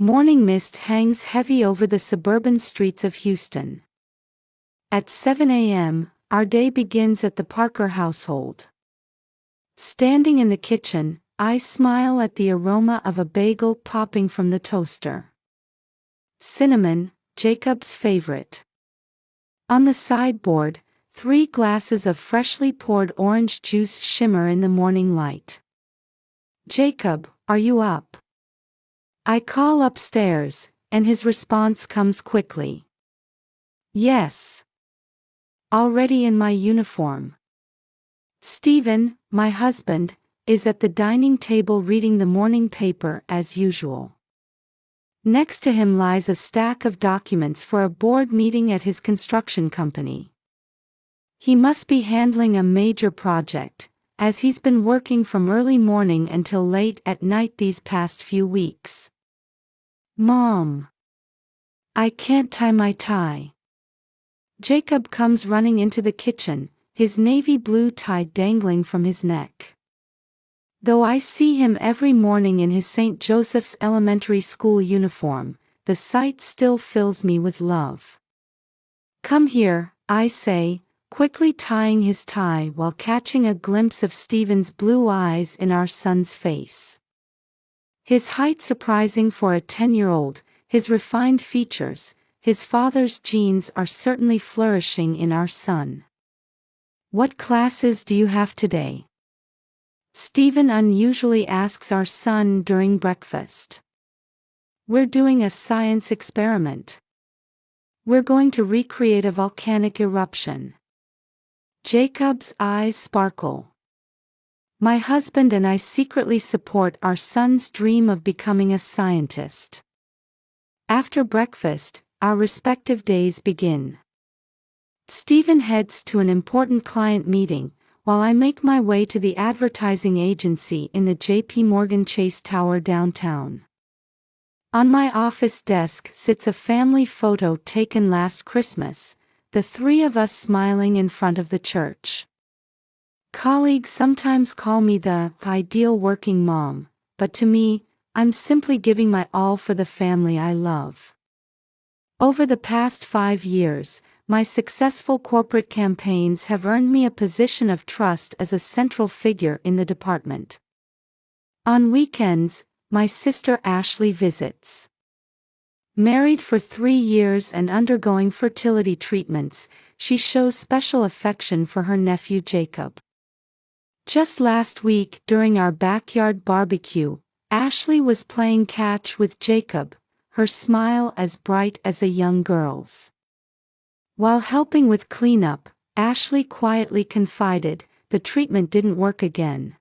Morning mist hangs heavy over the suburban streets of Houston. At 7 a.m., our day begins at the Parker household. Standing in the kitchen, I smile at the aroma of a bagel popping from the toaster. Cinnamon, Jacob's favorite. On the sideboard, 3 glasses of freshly poured orange juice shimmer in the morning light. "Jacob, are you up?" I call upstairs, and his response comes quickly. "Yes. Already in my uniform." Stephen, my husband, is at the dining table reading the morning paper as usual. Next to him lies a stack of documents for a board meeting at his construction company. He must be handling a major project, as he's been working from early morning until late at night these past few weeks. "Mom, I can't tie my tie." Jacob comes running into the kitchen, his navy blue tie dangling from his neck. Though I see him every morning in his St. Joseph's Elementary School uniform, the sight still fills me with love. "Come here," I say, quickly tying his tie while catching a glimpse of Stephen's blue eyes in our son's face. His height surprising for a 10-year-old, his refined features, his father's genes are certainly flourishing in our son. "What classes do you have today?" Stephen unusually asks our son during breakfast. "We're doing a science experiment. We're going to recreate a volcanic eruption." Jacob's eyes sparkle. My husband and I secretly support our son's dream of becoming a scientist. After breakfast, our respective days begin. Stephen heads to an important client meeting, while I make my way to the advertising agency in the J.P. Morgan Chase Tower downtown. On my office desk sits a family photo taken last Christmas, the 3 of us smiling in front of the church. Colleagues sometimes call me the ideal working mom, but to me, I'm simply giving my all for the family I love. Over the past 5 years, my successful corporate campaigns have earned me a position of trust as a central figure in the department. On weekends, my sister Ashley visits. Married for 3 years and undergoing fertility treatments, she shows special affection for her nephew Jacob. Just last week during our backyard barbecue, Ashley was playing catch with Jacob, her smile as bright as a young girl's. While helping with cleanup, Ashley quietly confided, the treatment didn't work again.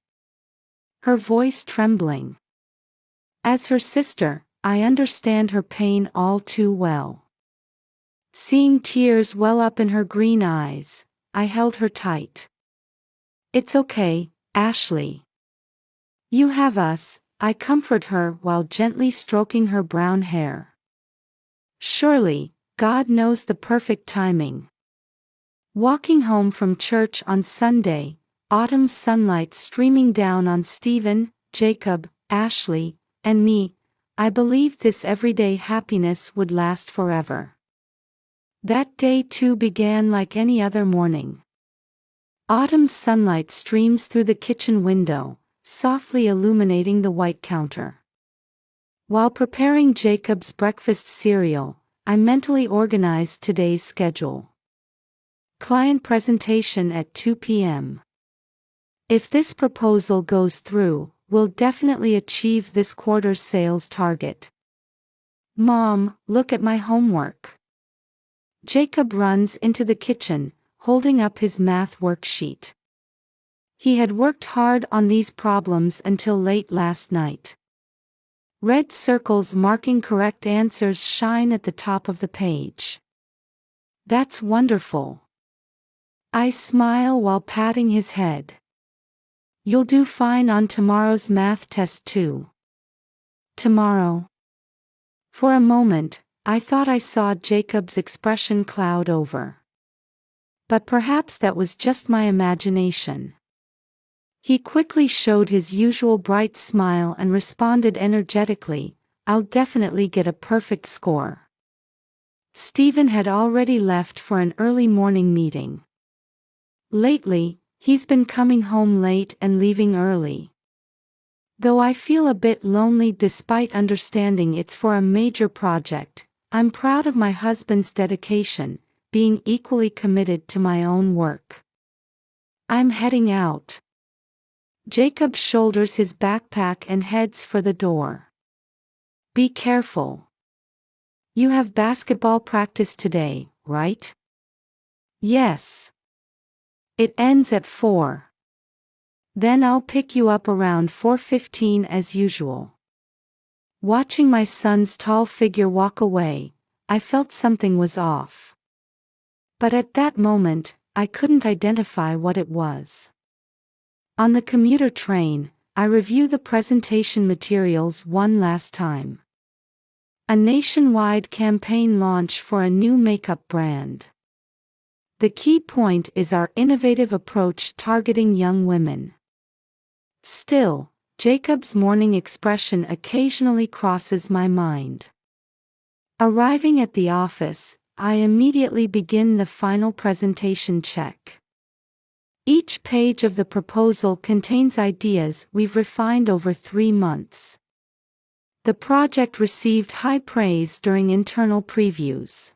Her voice trembling. As her sister, I understand her pain all too well. Seeing tears well up in her green eyes, I held her tight. "It's okay, Ashley. You have us," I comfort her while gently stroking her brown hair. Surely, God knows the perfect timing. Walking home from church on Sunday, autumn sunlight streaming down on Stephen, Jacob, Ashley, and me, I believed this everyday happiness would last forever. That day too began like any other morning. Autumn sunlight streams through the kitchen window, softly illuminating the white counter. While preparing Jacob's breakfast cereal, I mentally organized today's schedule. Client presentation at 2 p.m. If this proposal goes through, we'll definitely achieve this quarter's sales target. "Mom, look at my homework." Jacob runs into the kitchen, holding up his math worksheet. He had worked hard on these problems until late last night. Red circles marking correct answers shine at the top of the page. "That's wonderful." I smile while patting his head. "You'll do fine on tomorrow's math test too." "Tomorrow?" For a moment, I thought I saw Jacob's expression cloud over. But perhaps that was just my imagination. He quickly showed his usual bright smile and responded energetically, I'll definitely get a perfect score. Stephen had already left for an early morning meeting. Lately, he's been coming home late and leaving early. Though I feel a bit lonely despite understanding it's for a major project, I'm proud of my husband's dedication, being equally committed to my own work. I'm heading out. Jacob shoulders his backpack and heads for the door. Be careful. You have basketball practice today, right? Yes. It ends at 4. Then I'll pick you up around 4:15 as usual. Watching my son's tall figure walk away, I felt something was off. But at that moment, I couldn't identify what it was. On the commuter train, I review the presentation materials one last time. A nationwide campaign launch for a new makeup brand. The key point is our innovative approach targeting young women. Still, Jacob's morning expression occasionally crosses my mind. Arriving at the office, I immediately begin the final presentation check. Each page of the proposal contains ideas we've refined over 3 months. The project received high praise during internal previews.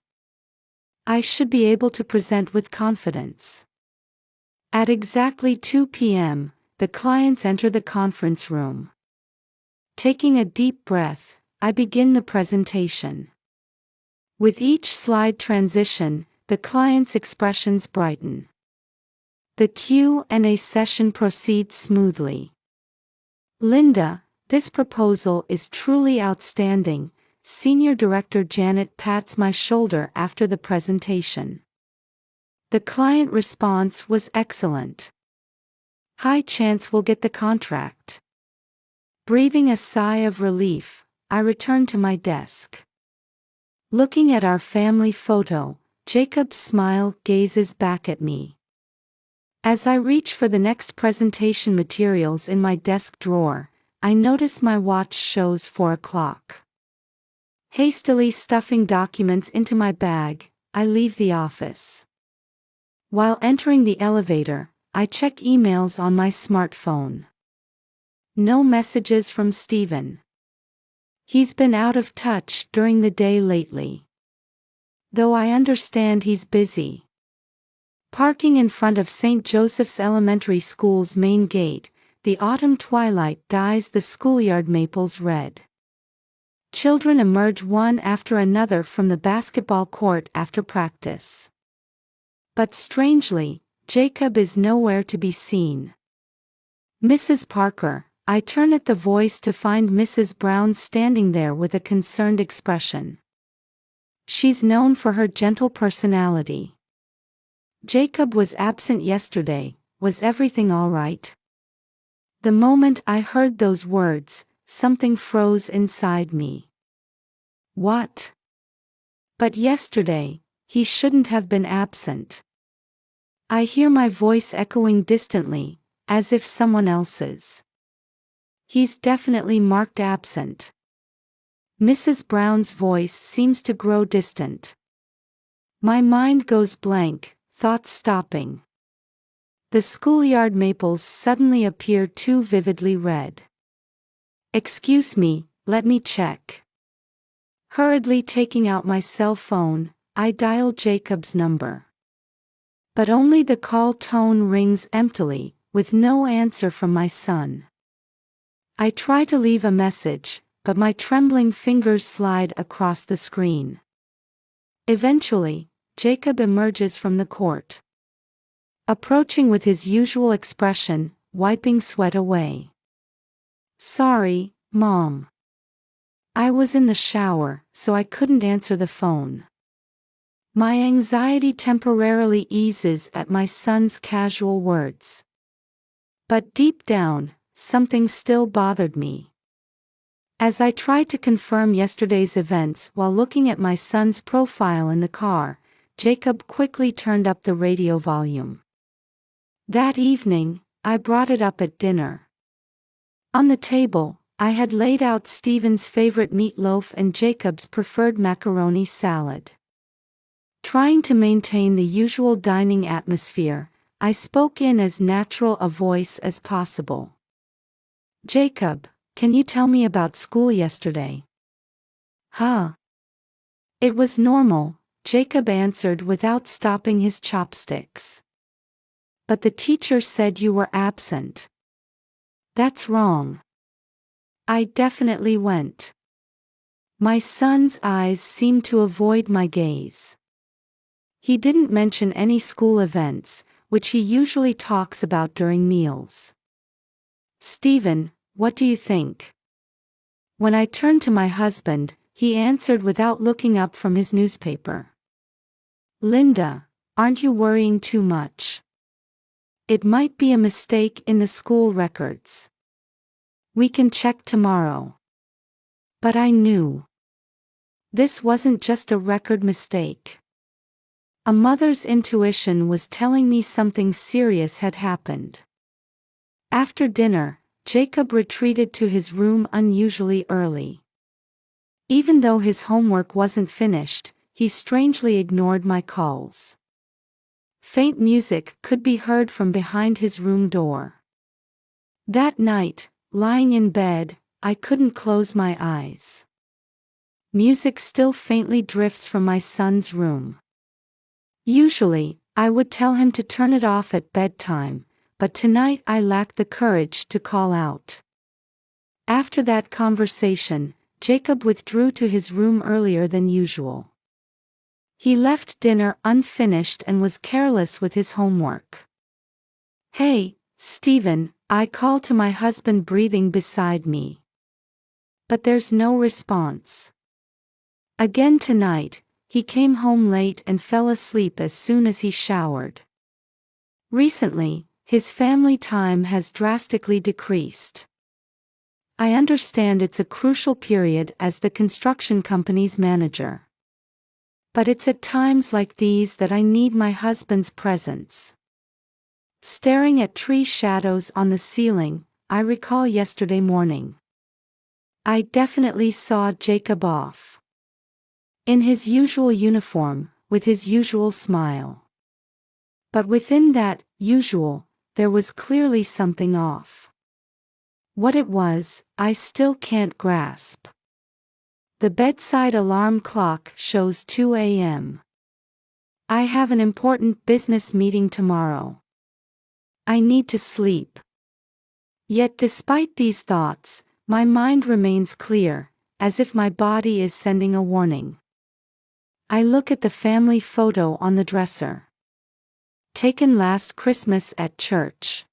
I should be able to present with confidence. At exactly 2 p.m., the clients enter the conference room. Taking a deep breath, I begin the presentation. With each slide transition, the client's expressions brighten. The Q&A session proceeds smoothly. Linda, this proposal is truly outstanding. Senior Director Janet pats my shoulder after the presentation. The client response was excellent. High chance we'll get the contract. Breathing a sigh of relief, I return to my desk. Looking at our family photo, Jacob's smile gazes back at me. As I reach for the next presentation materials in my desk drawer, I notice my watch shows 4 o'clock. Hastily stuffing documents into my bag, I leave the office. While entering the elevator, I check emails on my smartphone. No messages from Stephen. He's been out of touch during the day lately. Though I understand he's busy. Parking in front of St. Joseph's Elementary School's main gate, the autumn twilight dyes the schoolyard maples red. Children emerge one after another from the basketball court after practice. But strangely, Jacob is nowhere to be seen. Mrs. Parker, I turn at the voice to find Mrs. Brown standing there with a concerned expression. She's known for her gentle personality. Jacob was absent yesterday. Was everything all right? The moment I heard those words, something froze inside me. What? But yesterday, he shouldn't have been absent. I hear my voice echoing distantly, as if someone else's. He's definitely marked absent. Mrs. Brown's voice seems to grow distant. My mind goes blank, thoughts stopping. The schoolyard maples suddenly appear too vividly red. Excuse me, let me check. Hurriedly taking out my cell phone, I dial Jacob's number. But only the call tone rings emptily, with no answer from my son. I try to leave a message, but my trembling fingers slide across the screen. Eventually, Jacob emerges from the court. Approaching with his usual expression, wiping sweat away. Sorry, Mom. I was in the shower, so I couldn't answer the phone. My anxiety temporarily eases at my son's casual words. But deep down, something still bothered me. As I tried to confirm yesterday's events while looking at my son's profile in the car, Jacob quickly turned up the radio volume. That evening, I brought it up at dinner. On the table, I had laid out Stephen's favorite meatloaf and Jacob's preferred macaroni salad. Trying to maintain the usual dining atmosphere, I spoke in as natural a voice as possible. "Jacob, can you tell me about school yesterday?" "Huh?" "It was normal," Jacob answered without stopping his chopsticks. "But the teacher said you were absent." "That's wrong. I definitely went." My son's eyes seemed to avoid my gaze. He didn't mention any school events, which he usually talks about during meals. "Stephen, what do you think?" When I turned to my husband, he answered without looking up from his newspaper. "Linda, aren't you worrying too much? It might be a mistake in the school records. We can check tomorrow." But I knew. This wasn't just a record mistake. A mother's intuition was telling me something serious had happened. After dinner, Jacob retreated to his room unusually early. Even though his homework wasn't finished, he strangely ignored my calls. Faint music could be heard from behind his room door. That night, lying in bed, I couldn't close my eyes. Music still faintly drifts from my son's room. Usually, I would tell him to turn it off at bedtime, but tonight I lacked the courage to call out. After that conversation, Jacob withdrew to his room earlier than usual. He left dinner unfinished and was careless with his homework. "Hey, Stephen," I call to my husband breathing beside me. But there's no response. Again tonight, he came home late and fell asleep as soon as he showered. Recently, his family time has drastically decreased. I understand it's a crucial period as the construction company's manager. But it's at times like these that I need my husband's presence. Staring at tree shadows on the ceiling, I recall yesterday morning. I definitely saw Jacob off. In his usual uniform, with his usual smile. But within that usual, there was clearly something off. What it was, I still can't grasp. The bedside alarm clock shows 2 a.m. I have an important business meeting tomorrow. I need to sleep. Yet despite these thoughts, my mind remains clear, as if my body is sending a warning. I look at the family photo on the dresser. Taken last Christmas at church.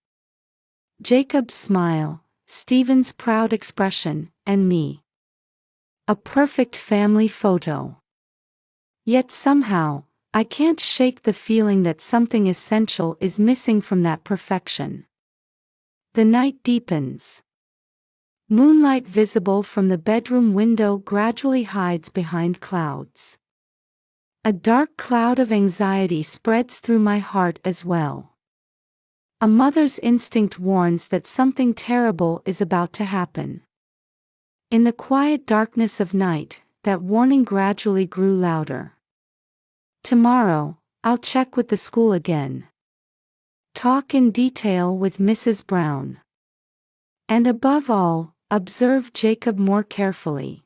Jacob's smile, Stephen's proud expression, and me. A perfect family photo. Yet somehow, I can't shake the feeling that something essential is missing from that perfection. The night deepens. Moonlight visible from the bedroom window gradually hides behind clouds. A dark cloud of anxiety spreads through my heart as well. A mother's instinct warns that something terrible is about to happen. In the quiet darkness of night, that warning gradually grew louder. Tomorrow, I'll check with the school again. Talk in detail with Mrs. Brown. And above all, observe Jacob more carefully.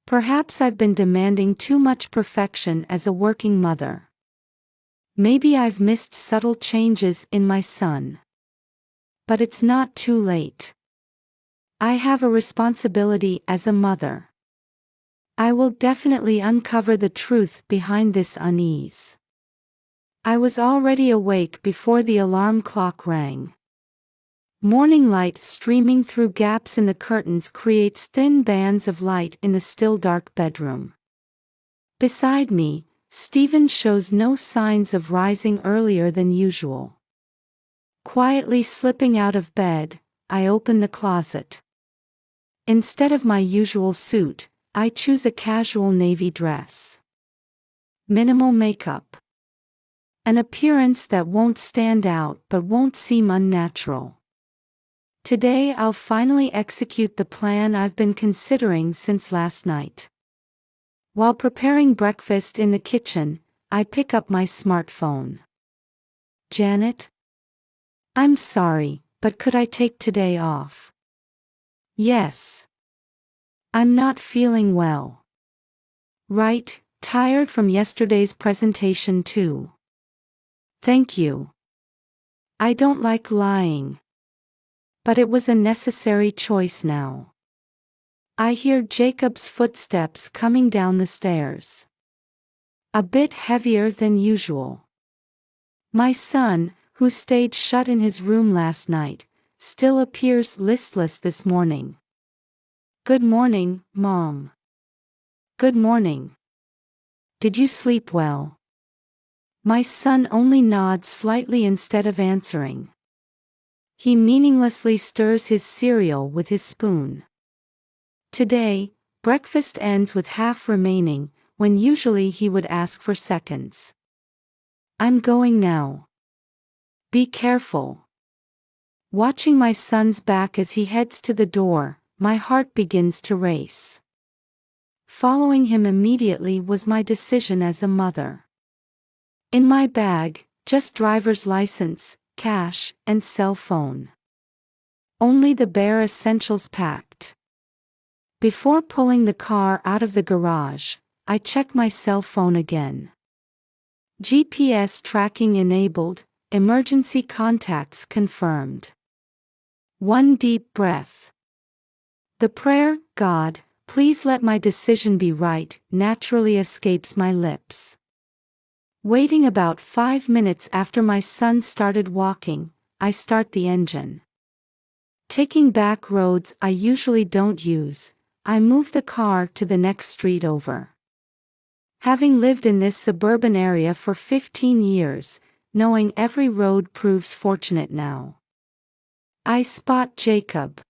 Perhaps I've been demanding too much perfection as a working mother. Maybe I've missed subtle changes in my son. But it's not too late. I have a responsibility as a mother. I will definitely uncover the truth behind this unease. I was already awake before the alarm clock rang. Morning light streaming through gaps in the curtains creates thin bands of light in the still dark bedroom. Beside me, Stephen shows no signs of rising earlier than usual. Quietly slipping out of bed, I open the closet. Instead of my usual suit, I choose a casual navy dress. Minimal makeup. An appearance that won't stand out but won't seem unnatural. Today I'll finally execute the plan I've been considering since last night. While preparing breakfast in the kitchen, I pick up my smartphone. Janet? I'm sorry, but could I take today off? Yes. I'm not feeling well. Right, tired from yesterday's presentation too. Thank you. I don't like lying. But it was a necessary choice now. I hear Jacob's footsteps coming down the stairs. A bit heavier than usual. My son, who stayed shut in his room last night, still appears listless this morning. Good morning, Mom. Good morning. Did you sleep well? My son only nods slightly instead of answering. He meaninglessly stirs his cereal with his spoon. Today, breakfast ends with half remaining, when usually he would ask for seconds. I'm going now. Be careful. Watching my son's back as he heads to the door, my heart begins to race. Following him immediately was my decision as a mother. In my bag, just driver's license, cash, and cell phone. Only the bare essentials packed. Before pulling the car out of the garage, I check my cell phone again. GPS tracking enabled, emergency contacts confirmed. One deep breath. The prayer, God, please let my decision be right, naturally escapes my lips. Waiting about 5 minutes after my son started walking, I start the engine. Taking back roads I usually don't use, I move the car to the next street over. Having lived in this suburban area for 15 years, knowing every road proves fortunate now. I spot Jacob.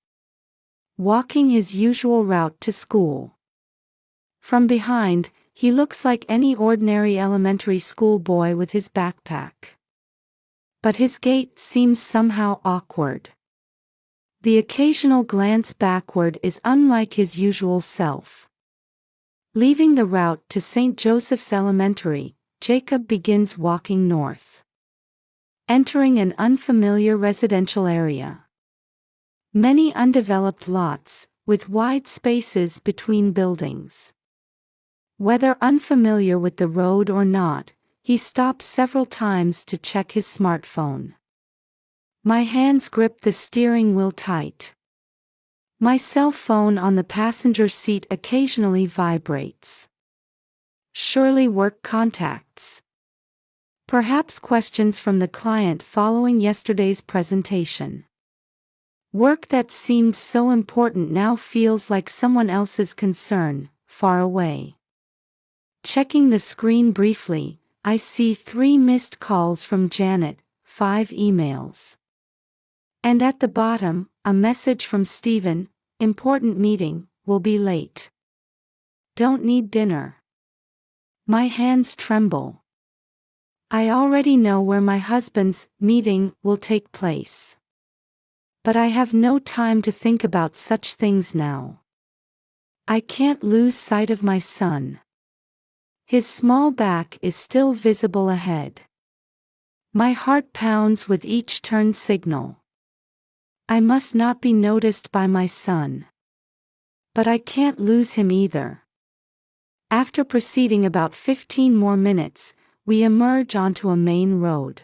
Walking his usual route to school. From behind, he looks like any ordinary elementary school boy with his backpack. But his gait seems somehow awkward. The occasional glance backward is unlike his usual self. Leaving the route to St. Joseph's Elementary, Jacob begins walking north. Entering an unfamiliar residential area. Many undeveloped lots, with wide spaces between buildings. Whether unfamiliar with the road or not, he stops several times to check his smartphone. My hands grip the steering wheel tight. My cell phone on the passenger seat occasionally vibrates. Surely work contacts. Perhaps questions from the client following yesterday's presentation. Work that seemed so important now feels like someone else's concern, far away. Checking the screen briefly, I see 3 missed calls from Janet, 5 emails. And at the bottom, a message from Stephen, important meeting, will be late. Don't need dinner. My hands tremble. I already know where my husband's meeting will take place. But I have no time to think about such things now. I can't lose sight of my son. His small back is still visible ahead. My heart pounds with each turn signal. I must not be noticed by my son. But I can't lose him either. After proceeding about 15 more minutes, we emerge onto a main road.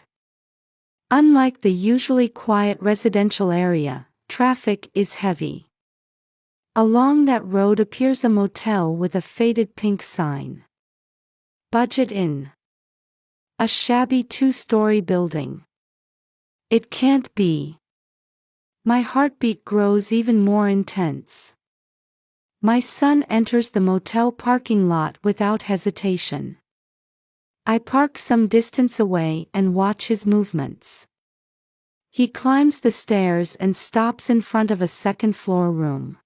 Unlike the usually quiet residential area, traffic is heavy. Along that road appears a motel with a faded pink sign. Budget Inn. A shabby 2-story building. It can't be. My heartbeat grows even more intense. My son enters the motel parking lot without hesitation. I park some distance away and watch his movements. He climbs the stairs and stops in front of a second-floor room.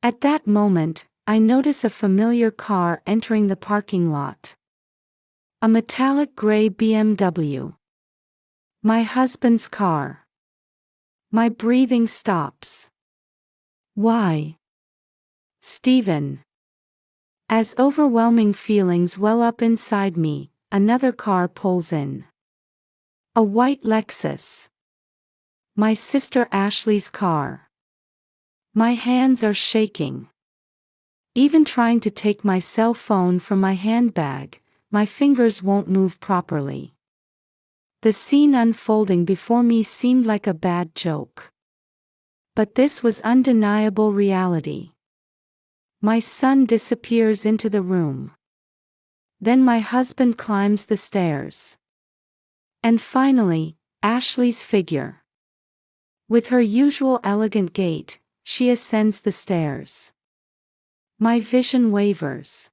At that moment, I notice a familiar car entering the parking lot. A metallic gray BMW. My husband's car. My breathing stops. Why? Stephen. As overwhelming feelings well up inside me, another car pulls in. A white Lexus. My sister Ashley's car. My hands are shaking. Even trying to take my cell phone from my handbag, my fingers won't move properly. The scene unfolding before me seemed like a bad joke. But this was undeniable reality. My son disappears into the room. Then my husband climbs the stairs. And finally, Ashley's figure. With her usual elegant gait, she ascends the stairs. My vision wavers.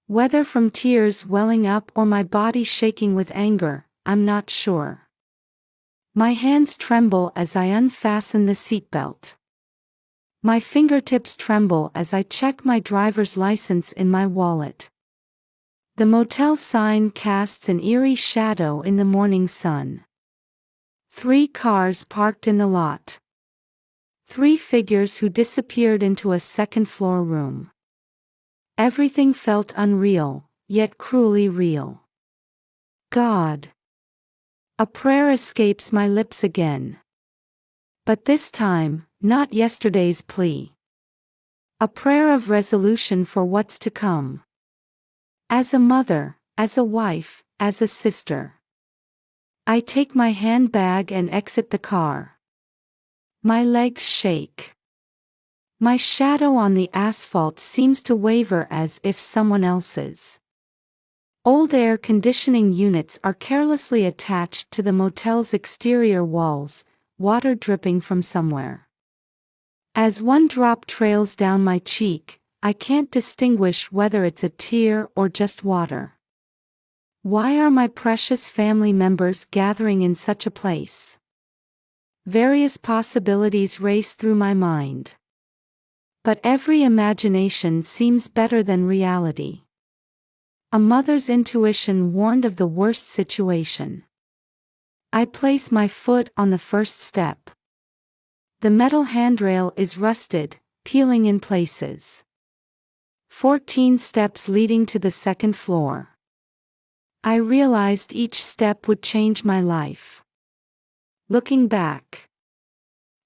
Whether from tears welling up or my body shaking with anger, I'm not sure. My hands tremble as I unfasten the seatbelt. My fingertips tremble as I check my driver's license in my wallet. The motel sign casts an eerie shadow in the morning sun. 3 cars parked in the lot. 3 figures who disappeared into a second-floor room. Everything felt unreal, yet cruelly real. God. A prayer escapes my lips again. But this time, not yesterday's plea. A prayer of resolution for what's to come. As a mother, as a wife, as a sister. I take my handbag and exit the car. My legs shake. My shadow on the asphalt seems to waver as if someone else's. Old air conditioning units are carelessly attached to the motel's exterior walls, water dripping from somewhere. As one drop trails down my cheek, I can't distinguish whether it's a tear or just water. Why are my precious family members gathering in such a place? Various possibilities race through my mind. But every imagination seems better than reality. A mother's intuition warned of the worst situation. I place my foot on the first step. The metal handrail is rusted, peeling in places. 14 steps leading to the second floor. I realized each step would change my life. Looking back.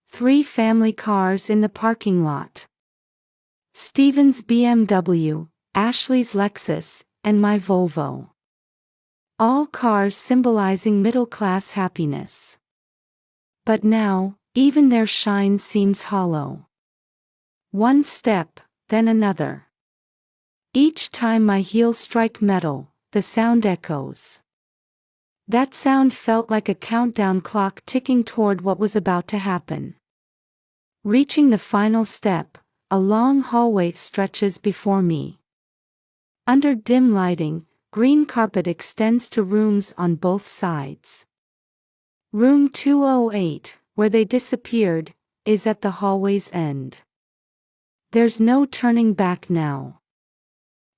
3 family cars in the parking lot. Stephen's BMW, Ashley's Lexus, and my Volvo. All cars symbolizing middle-class happiness. But now, even their shine seems hollow. One step, then another. Each time my heels strike metal, the sound echoes. That sound felt like a countdown clock ticking toward what was about to happen. Reaching the final step, a long hallway stretches before me. Under dim lighting, green carpet extends to rooms on both sides. Room 208, where they disappeared, is at the hallway's end. There's no turning back now.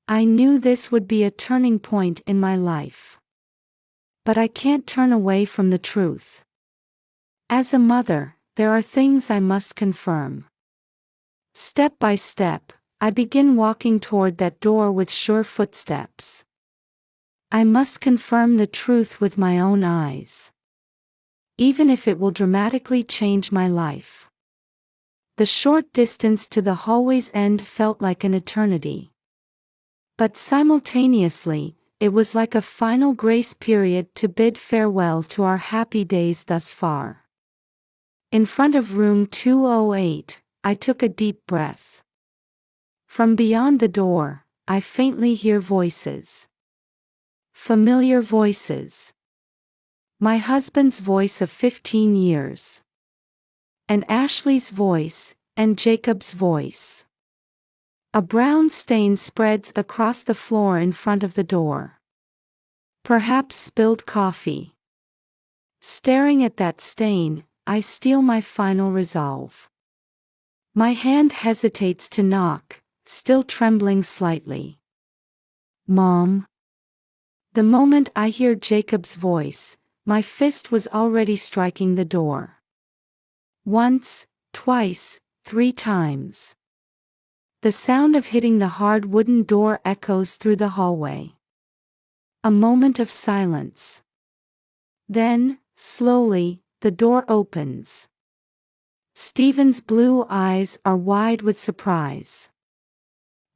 I knew this would be a turning point in my life. But I can't turn away from the truth. As a mother, there are things I must confirm. Step by step, I begin walking toward that door with sure footsteps. I must confirm the truth with my own eyes. Even if it will dramatically change my life. The short distance to the hallway's end felt like an eternity. But simultaneously, it was like a final grace period to bid farewell to our happy days thus far. In front of room 208, I took a deep breath. From beyond the door, I faintly hear voices. Familiar voices. My husband's voice of 15 years. And Ashley's voice, and Jacob's voice. A brown stain spreads across the floor in front of the door. Perhaps spilled coffee. Staring at that stain, I steel my final resolve. My hand hesitates to knock, still trembling slightly. Mom. The moment I hear Jacob's voice, my fist was already striking the door. Once, twice, 3 times. The sound of hitting the hard wooden door echoes through the hallway. A moment of silence. Then, slowly, the door opens. Stephen's blue eyes are wide with surprise.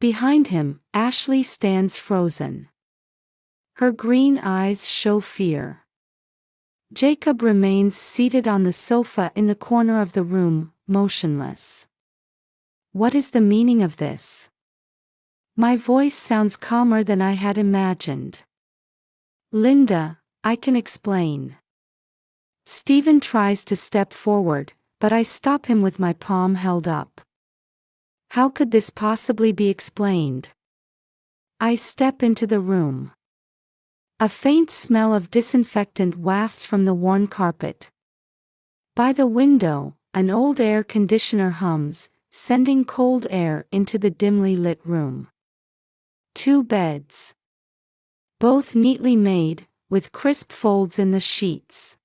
Behind him, Ashley stands frozen. Her green eyes show fear. Jacob remains seated on the sofa in the corner of the room, motionless. What is the meaning of this? My voice sounds calmer than I had imagined. Linda, I can explain. Stephen tries to step forward, but I stop him with my palm held up. How could this possibly be explained? I step into the room. A faint smell of disinfectant wafts from the worn carpet. By the window, an old air conditioner hums, sending cold air into the dimly lit room. 2 beds. Both neatly made, with crisp folds in the sheets.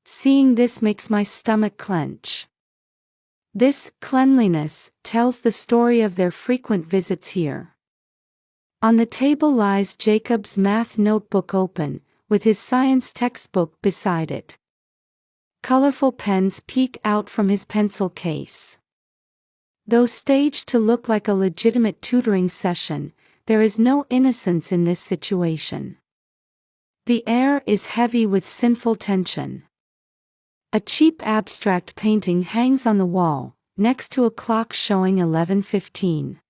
Seeing this makes my stomach clench. This cleanliness tells the story of their frequent visits here. On the table lies Jacob's math notebook open, with his science textbook beside it. Colorful pens peek out from his pencil case. Though staged to look like a legitimate tutoring session, there is no innocence in this situation. The air is heavy with sinful tension. A cheap abstract painting hangs on the wall, next to a clock showing 11:15.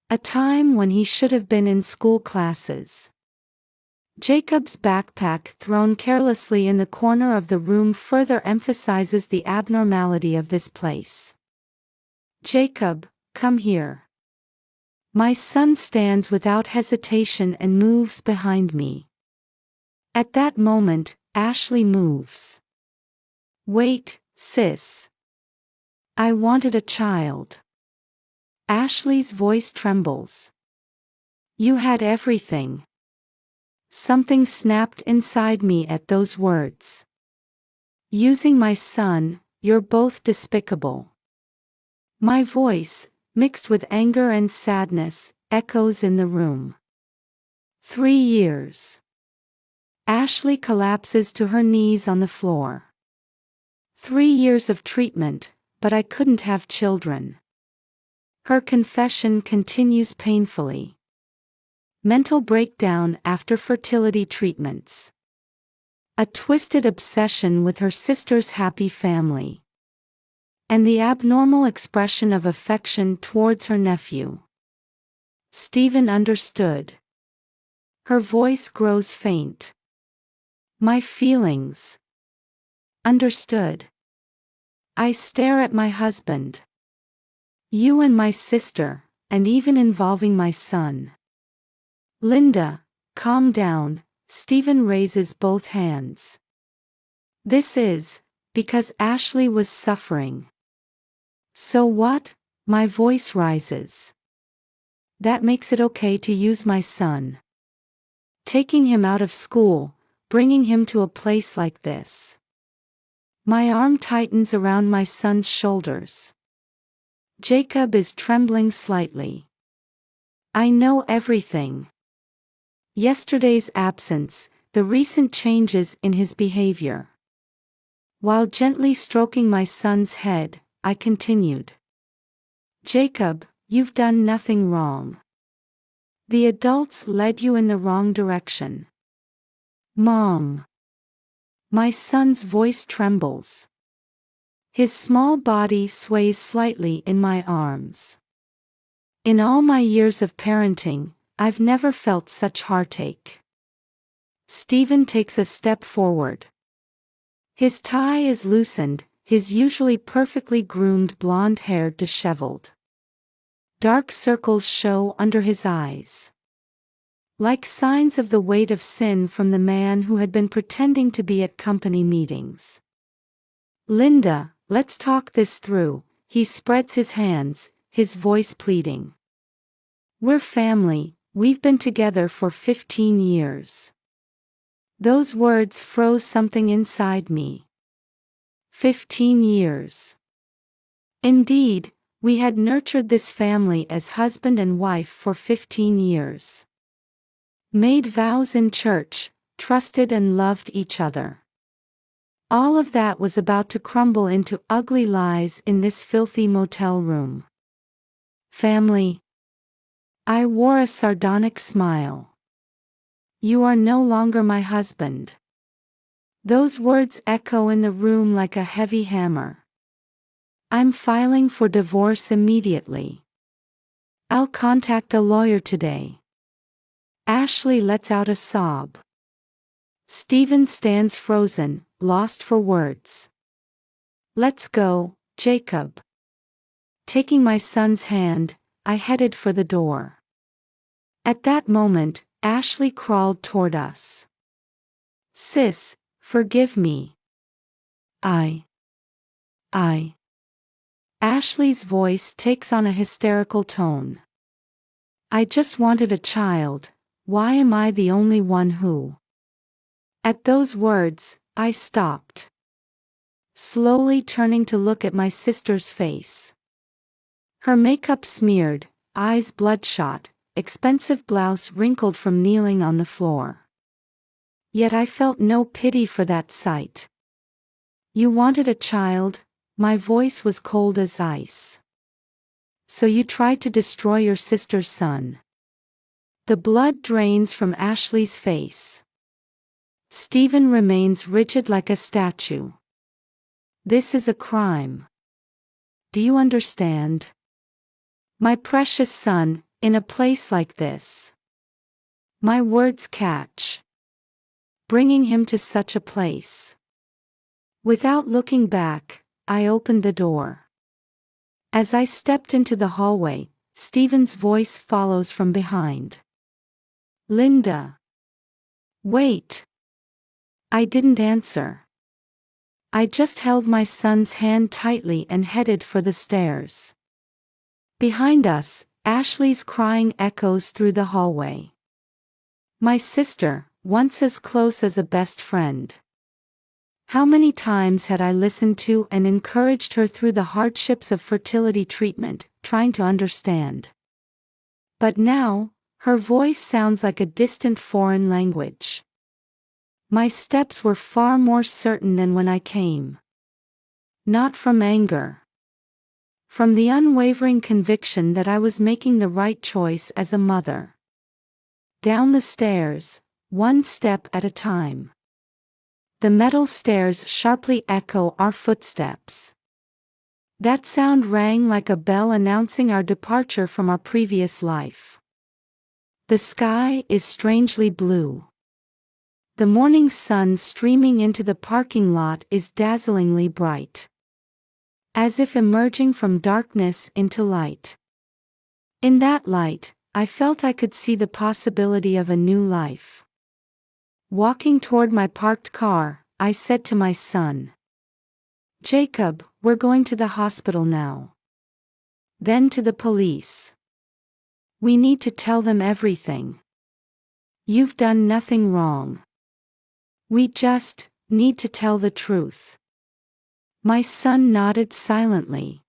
A time when he should have been in school classes. Jacob's backpack thrown carelessly in the corner of the room further emphasizes the abnormality of this place. Jacob, come here. My son stands without hesitation and moves behind me. At that moment, Ashley moves. Wait, sis. I wanted a child. Ashley's voice trembles. You had everything. Something snapped inside me at those words. Using my son, you're both despicable. My voice, mixed with anger and sadness, echoes in the room. 3 years. Ashley collapses to her knees on the floor. 3 years of treatment, but I couldn't have children. Her confession continues painfully. Mental breakdown after fertility treatments. A twisted obsession with her sister's happy family. And the abnormal expression of affection towards her nephew. Stephen understood. Her voice grows faint. My feelings. Understood. I stare at my husband. You and my sister, and even involving my son. Linda, calm down, Stephen raises both hands. This is, because Ashley was suffering. So what? My voice rises. That makes it okay to use my son. Taking him out of school, bringing him to a place like this. My arm tightens around my son's shoulders. Jacob is trembling slightly. I know everything. Yesterday's absence, the recent changes in his behavior. While gently stroking my son's head, I continued. Jacob, you've done nothing wrong. The adults led you in the wrong direction. Mom. My son's voice trembles. His small body sways slightly in my arms. In all my years of parenting, I've never felt such heartache. Stephen takes a step forward. His tie is loosened, his usually perfectly groomed blonde hair disheveled. Dark circles show under his eyes. Like signs of the weight of sin from the man who had been pretending to be at company meetings. Linda, let's talk this through, he spreads his hands, his voice pleading. We're family, we've been together for 15 years. Those words froze something inside me. 15 years. Indeed, we had nurtured this family as husband and wife for 15 years. Made vows in church, trusted and loved each other. All of that was about to crumble into ugly lies in this filthy motel room. Family. I wore a sardonic smile. You are no longer my husband. Those words echo in the room like a heavy hammer. I'm filing for divorce immediately. I'll contact a lawyer today. Ashley lets out a sob. Stephen stands frozen, lost for words. Let's go, Jacob. Taking my son's hand, I headed for the door. At that moment, Ashley crawled toward us. Sis, forgive me. I. Ashley's voice takes on a hysterical tone. I just wanted a child, why am I the only one who? At those words, I stopped. Slowly turning to look at my sister's face. Her makeup smeared, eyes bloodshot, expensive blouse wrinkled from kneeling on the floor. Yet I felt no pity for that sight. You wanted a child? My voice was cold as ice. So you tried to destroy your sister's son. The blood drains from Ashley's face. Stephen remains rigid like a statue. This is a crime. Do you understand? My precious son, in a place like this. My words catch. Bringing him to such a place. Without looking back, I opened the door. As I stepped into the hallway, Stephen's voice follows from behind. Linda. Wait. I didn't answer. I just held my son's hand tightly and headed for the stairs. Behind us, Ashley's crying echoes through the hallway. My sister, once as close as a best friend. How many times had I listened to and encouraged her through the hardships of fertility treatment, trying to understand. But now, her voice sounds like a distant foreign language. My steps were far more certain than when I came. Not from anger. From the unwavering conviction that I was making the right choice as a mother. Down the stairs, one step at a time. The metal stairs sharply echo our footsteps. That sound rang like a bell announcing our departure from our previous life. The sky is strangely blue. The morning sun streaming into the parking lot is dazzlingly bright. As if emerging from darkness into light. In that light, I felt I could see the possibility of a new life. Walking toward my parked car, I said to my son. Jacob, we're going to the hospital now. Then to the police. We need to tell them everything. You've done nothing wrong. We just need to tell the truth. My son nodded silently.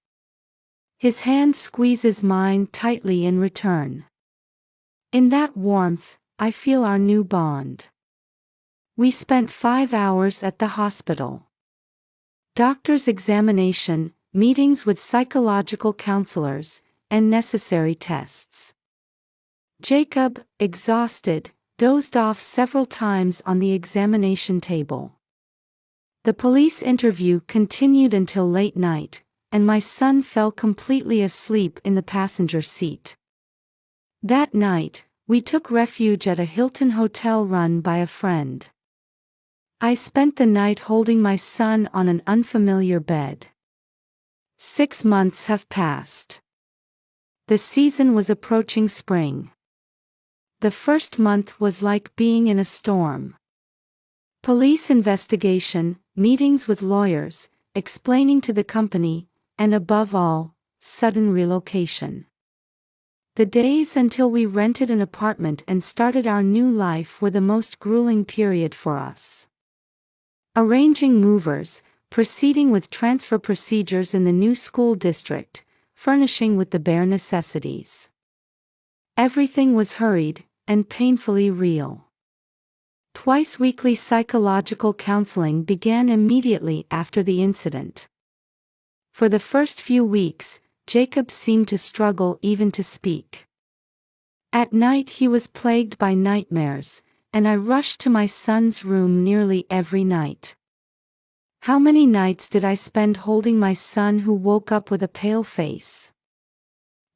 His hand squeezes mine tightly in return. In that warmth, I feel our new bond. We spent 5 hours at the hospital. Doctor's examination, meetings with psychological counselors, and necessary tests. Jacob, exhausted, dozed off several times on the examination table. The police interview continued until late night, and my son fell completely asleep in the passenger seat. That night, we took refuge at a Hilton hotel run by a friend. I spent the night holding my son on an unfamiliar bed. 6 months have passed. The season was approaching spring. The first month was like being in a storm. Police investigation, meetings with lawyers, explaining to the company, and above all, sudden relocation. The days until we rented an apartment and started our new life were the most grueling period for us. Arranging movers, proceeding with transfer procedures in the new school district, furnishing with the bare necessities. Everything was hurried and painfully real. Twice-weekly psychological counseling began immediately after the incident. For the first few weeks, Jacob seemed to struggle even to speak. At night he was plagued by nightmares, and I rushed to my son's room nearly every night. How many nights did I spend holding my son who woke up with a pale face?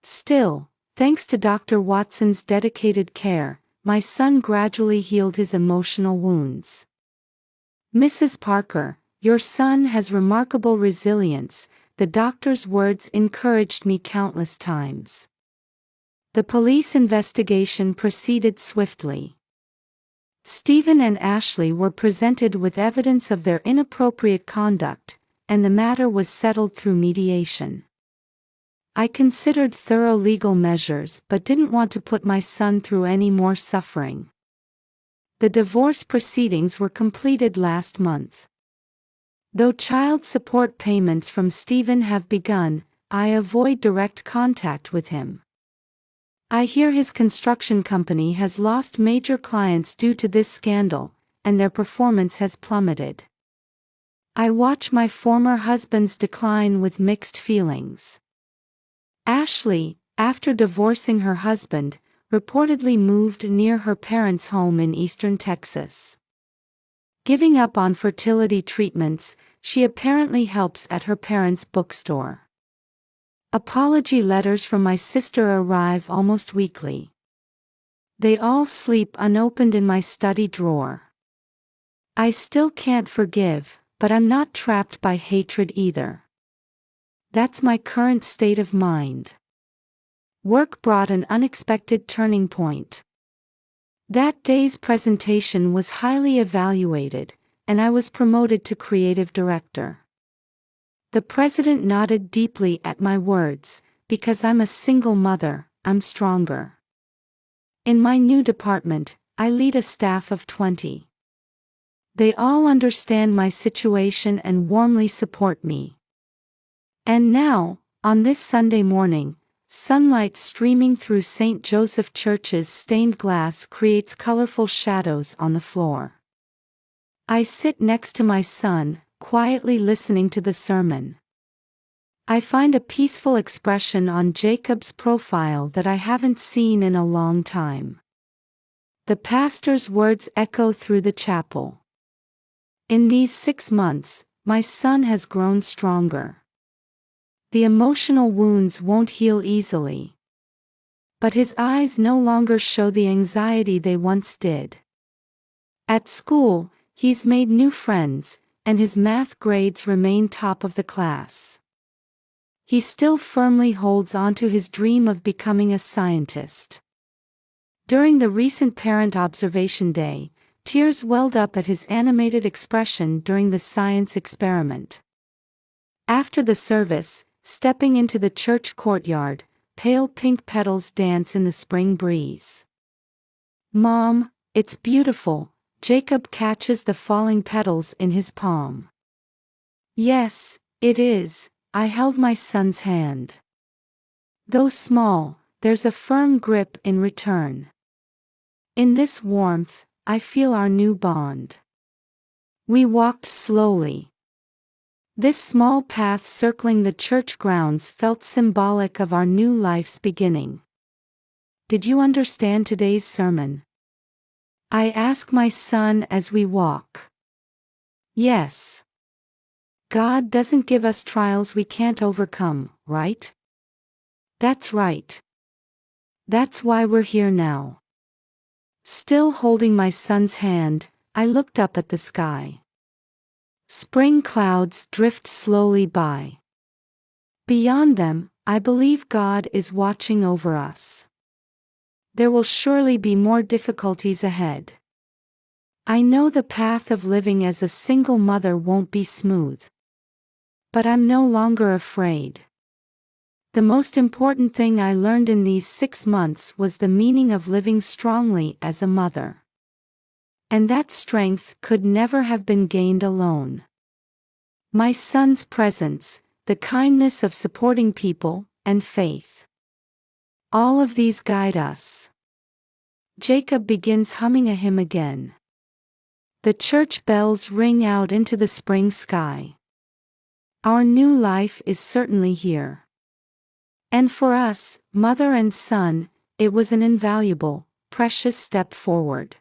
Still, thanks to Dr. Watson's dedicated care, my son gradually healed his emotional wounds. "Mrs. Parker, your son has remarkable resilience," the doctor's words encouraged me countless times. The police investigation proceeded swiftly. Stephen and Ashley were presented with evidence of their inappropriate conduct, and the matter was settled through mediation. I considered thorough legal measures but didn't want to put my son through any more suffering. The divorce proceedings were completed last month. Though child support payments from Stephen have begun, I avoid direct contact with him. I hear his construction company has lost major clients due to this scandal, and their performance has plummeted. I watch my former husband's decline with mixed feelings. Ashley, after divorcing her husband, reportedly moved near her parents' home in eastern Texas. Giving up on fertility treatments, she apparently helps at her parents' bookstore. Apology letters from my sister arrive almost weekly. They all sleep unopened in my study drawer. I still can't forgive, but I'm not trapped by hatred either. That's my current state of mind. Work brought an unexpected turning point. That day's presentation was highly evaluated, and I was promoted to creative director. The president nodded deeply at my words, "Because I'm a single mother, I'm stronger." In my new department, I lead a staff of 20. They all understand my situation and warmly support me. And now, on this Sunday morning, sunlight streaming through St. Joseph Church's stained glass creates colorful shadows on the floor. I sit next to my son, quietly listening to the sermon. I find a peaceful expression on Jacob's profile that I haven't seen in a long time. The pastor's words echo through the chapel. In these 6 months, my son has grown stronger. The emotional wounds won't heal easily. But his eyes no longer show the anxiety they once did. At school, he's made new friends, and his math grades remain top of the class. He still firmly holds onto his dream of becoming a scientist. During the recent Parent Observation Day, tears welled up at his animated expression during the science experiment. After the service, stepping into the church courtyard, pale pink petals dance in the spring breeze. "Mom, it's beautiful." Jacob catches the falling petals in his palm. "Yes, it is." I held my son's hand. Though small, there's a firm grip in return. In this warmth, I feel our new bond. We walked slowly. This small path circling the church grounds felt symbolic of our new life's beginning. "Did you understand today's sermon?" I ask my son as we walk. "Yes. God doesn't give us trials we can't overcome, right?" "That's right. That's why we're here now." Still holding my son's hand, I looked up at the sky. Spring clouds drift slowly by. Beyond them, I believe God is watching over us. There will surely be more difficulties ahead. I know the path of living as a single mother won't be smooth. But I'm no longer afraid. The most important thing I learned in these 6 months was the meaning of living strongly as a mother. And that strength could never have been gained alone. My son's presence, the kindness of supporting people, and faith. All of these guide us. Jacob begins humming a hymn again. The church bells ring out into the spring sky. Our new life is certainly here. And for us, mother and son, it was an invaluable, precious step forward.